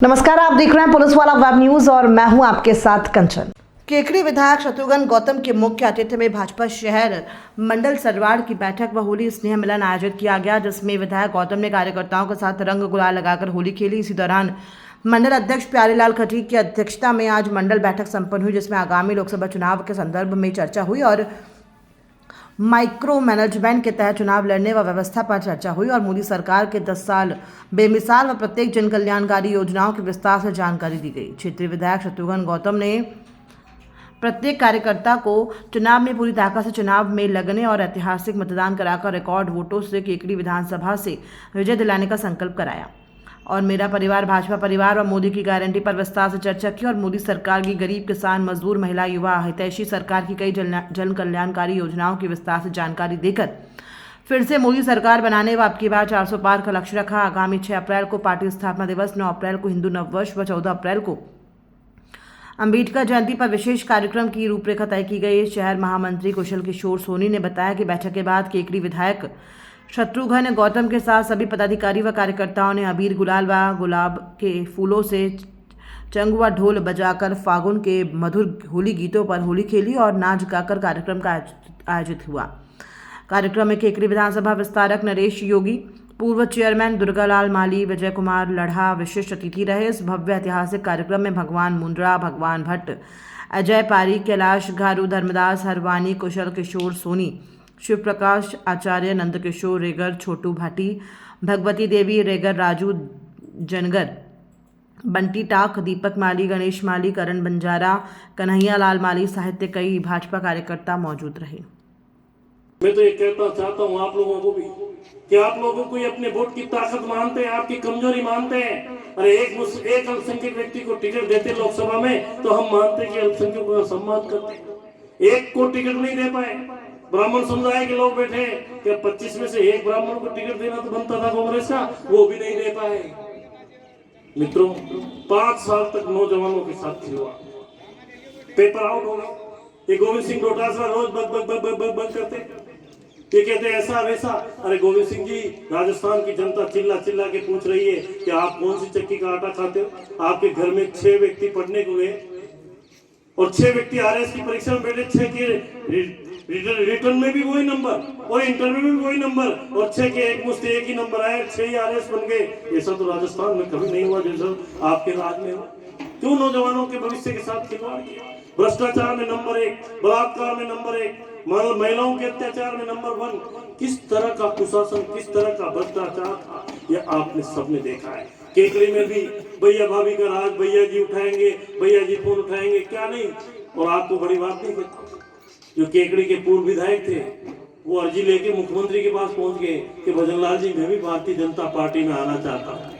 नमस्कार, आप देख रहे हैं पुलिस वाला वेब न्यूज और मैं हूं आपके साथ कंचन। केकड़ी विधायक शत्रुघ्न गौतम के मुख्य आतिथ्य में भाजपा शहर मंडल सरवाड़ की बैठक व होली स्नेह मिलन आयोजित किया गया, जिसमें विधायक गौतम ने कार्यकर्ताओं के साथ रंग गुलाल लगाकर होली खेली। इसी दौरान मंडल अध्यक्ष प्यारेलाल खटीक की अध्यक्षता में आज मंडल बैठक संपन्न हुई, जिसमें आगामी लोकसभा चुनाव के संदर्भ में चर्चा हुई और माइक्रो मैनेजमेंट के तहत चुनाव लड़ने व व्यवस्था पर चर्चा हुई और मोदी सरकार के 10 साल बेमिसाल व प्रत्येक जन कल्याणकारी योजनाओं की विस्तार से जानकारी दी गई। क्षेत्रीय विधायक शत्रुघ्न गौतम ने प्रत्येक कार्यकर्ता को चुनाव में पूरी ताकत से चुनाव में लगने और ऐतिहासिक मतदान कराकर रिकॉर्ड वोटों से केकड़ी विधानसभा से विजय दिलाने का संकल्प कराया और मेरा परिवार भाजपा परिवार और मोदी की गारंटी पर विस्तार से चर्चा की और मोदी सरकार की गरीब किसान मजदूर महिला युवा हितैषी सरकार की कई जन कल्याणकारी योजनाओं की विस्तार से जानकारी देकर फिर से मोदी सरकार बनाने व अब की बार 400 पार का लक्ष्य रखा। आगामी 6 अप्रैल को पार्टी स्थापना दिवस, 9 अप्रैल को हिंदू नववर्ष व 14 अप्रैल को अंबेडकर जयंती पर विशेष कार्यक्रम की रूपरेखा तय की गई। शहर महामंत्री कुशल किशोर सोनी ने बताया कि बैठक के बाद केकड़ी विधायक शत्रुघ्न गौतम के साथ सभी पदाधिकारी व कार्यकर्ताओं ने अबीर गुलाल व गुलाब के फूलों से चंग व ढोल बजाकर फागुन के मधुर होली गीतों पर होली खेली और नाच गाकर कार्यक्रम का आयोजित हुआ। कार्यक्रम में केकड़ी विधानसभा विस्तारक नरेश योगी, पूर्व चेयरमैन दुर्गालाल माली, विजय कुमार लढ़ा विशिष्ट अतिथि रहे। इस भव्य ऐतिहासिक कार्यक्रम में भगवान मुंद्रा, भगवान भट्ट, अजय पारी, कैलाश घारू, धर्मदास हरवानी, कुशल किशोर सोनी, शिव प्रकाश आचार्य, नंदकिशोर रेगर, छोटू भाटी, भगवती देवी रेगर, राजू जनगर, बंटी टाक, दीपक माली, गणेश माली, करण बंजारा, कन्हैया लाल माली साहित्य कई भाजपा कार्यकर्ता मौजूद रहे। मैं तो ये कहता चाहता हूँ आप लोगों को भी कि आप लोगों को अपने वोट की ताकत मानते हैं, आपकी कमजोरी मानते हैं। अरे एक अल्पसंख्यक व्यक्ति को टिकट देते लोकसभा में तो हम मानते हैं कि अल्पसंख्यकों का सम्मान करते। एक को टिकट नहीं दे पाए, ब्राह्मण समुदाय के लोग बैठे कि 25 में से एक ब्राह्मण को टिकट देना तो बनता था कांग्रेस का, वो भी नहीं दे पाए। मित्रों, 5 साल तक नौजवानों के साथ हुआ, पेपर आउट हो गए। ये गोविंद सिंह डोटासरा रोज बग बग बग बग बग करते, ये कहते ऐसा वैसा। अरे गोविंद सिंह जी, राजस्थान की जनता चिल्ला चिल्ला के पूछ रही है कि आप कौन सी चक्की का आटा खाते हो। आपके घर में 6 व्यक्ति पढ़ने को गए और 6 व्यक्ति आरएस की परीक्षा में बैठे, 6 के रिटर्न में भी वही नंबर और इंटरव्यू में भी वही नंबर और 6 के एक मुश्त एक ही नंबर आए, 6 ही आरएस बन गए। ऐसा तो राजस्थान में कभी नहीं हुआ जैसा आपके राज में हुआ। क्यों नौजवानों के भविष्य के साथ खिलवाड़ किया? भ्रष्टाचार में नंबर 1, बलात्कार में नंबर 1, महिलाओं के अत्याचार में नंबर 1। किस तरह का कुशासन, किस तरह का भ्रष्टाचार था, यह आपने सबने देखा है। केकड़ी में भी भैया भाभी का राज, भैया जी उठाएंगे, भैया जी फोन उठाएंगे, क्या नहीं। और आपको बड़ी बात नहीं कहता, जो केकड़ी के पूर्व विधायक थे वो अर्जी लेके मुख्यमंत्री के पास पहुंच गए कि भजनलाल जी, मैं भी भारतीय जनता पार्टी में आना चाहता हूं।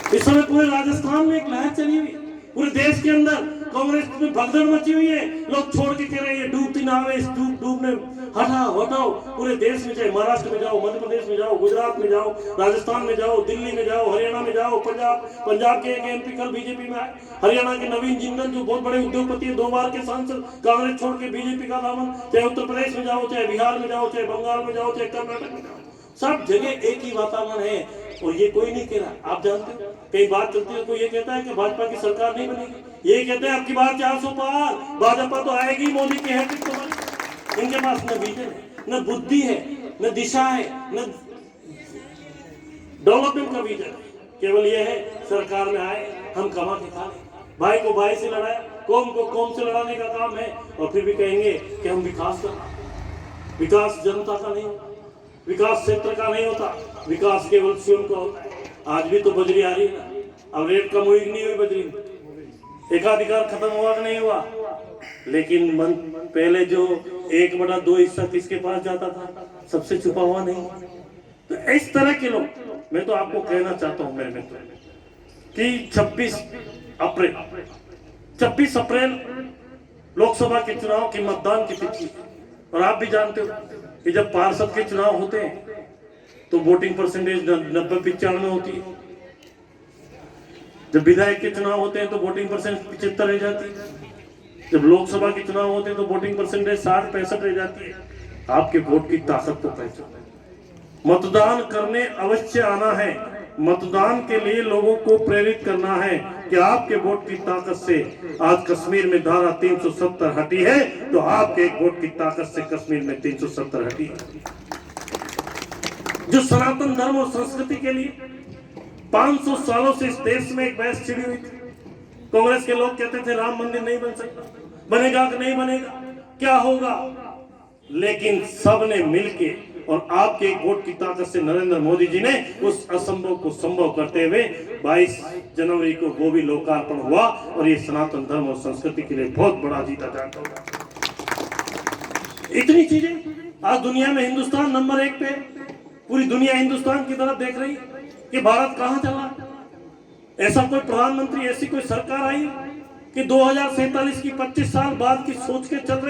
इस समय पूरे राजस्थान में एक लहर चली हुई, पूरे देश के अंदर कांग्रेस में भगदड़ मची हुई है। लोग छोड़ के कह रहे हैं डूबती नाव है, इस डूबने हटाओ। पूरे देश में, चाहे महाराष्ट्र में जाओ, मध्य प्रदेश में जाओ, गुजरात में जाओ, राजस्थान में जाओ, दिल्ली में जाओ, हरियाणा में जाओ, पंजाब के एक एमपी कल बीजेपी में आए, हरियाणा के नवीन जिंदल जो बहुत बड़े उद्योगपति है, 2 बार के सांसद, कांग्रेस छोड़ के बीजेपी का दामन। चाहे उत्तर प्रदेश में जाओ, चाहे बिहार में जाओ, चाहे बंगाल में जाओ, चाहे कर्नाटक में जाओ, सब जगह एक ही वातावरण है। और ये कोई नहीं कह रहा, आप जानते हो कई बात चलती है, कोई ये कहता है कि भाजपा की सरकार नहीं बनेगी, ये कहते हैं आपकी बात 400 पार, भाजपा तो आएगी, मोदी के हैट्रिक तो बनेगी। इनके पास न विजन है, न बुद्धि है, न दिशा है, न डेवलपमेंट का विजन है। केवल ये है सरकार में आए, हम कमा के खा लें। भाई को भाई से लड़ाया, कौम को कौम से लड़ाने का काम है, और फिर भी कहेंगे कि हम विकास कर रहे हैं। विकास जनता का नहीं होता, विकास क्षेत्र का नहीं होता, विकास केवल स्वयं का होता है। आज भी तो बजरी आ रही है, अब रेट कम हुई नहीं हुई बजरी, एकाधिकार खत्म हुआ कि नहीं हुआ। लेकिन पहले जो 1/2 हिस्सा किसके पास जाता था, सबसे छुपा हुआ नहीं। तो इस तरह के लोग, मैं तो आपको कहना चाहता हूं मेरे मित्र कि 26 अप्रैल लोकसभा के चुनाव के मतदान की तिथि, और आप भी जानते हो कि जब पार्षद के चुनाव होते हैं तो वोटिंग परसेंटेज 90-95 होती है। जब विधायक के चुनाव होते हैं तो वोटिंग परसेंटेज 75 रह जाती है। जब लोकसभा के चुनाव होते हैं तो वोटिंग परसेंटेज 60-65 रह जाती है। आपके वोट की ताकत को पहचान, मतदान करने अवश्य आना है, मतदान के लिए लोगों को प्रेरित करना है कि आपके वोट की ताकत से आज कश्मीर में धारा 370 हटी है, तो आपके एक वोट की ताकत से कश्मीर में 370 हटी है। जो सनातन धर्म और संस्कृति के लिए 500 सालों से इस देश में एक बहस छिड़ी हुई थी। कांग्रेस के लोग कहते थे राम मंदिर नहीं बन सकता, बनेगा कि नहीं बनेगा, क्या होगा, लेकिन सबने मिलके और आपके एक वोट की ताकत से नरेंद्र मोदी जी ने उस असंभव को संभव करते हुए 22 जनवरी को वो भी लोकार्पण हुआ और ये सनातन धर्म और संस्कृति के लिए बहुत बड़ा जीता जाता होगा। इतनी चीजें आज दुनिया में हिंदुस्तान नंबर 1 पे, पूरी दुनिया हिंदुस्तान की तरफ देख रही कि भारत कहां चला। ऐसा कोई प्रधानमंत्री, ऐसी कोई सरकार आई कि 2047 की 25 साल बाद की सोच के चल रहे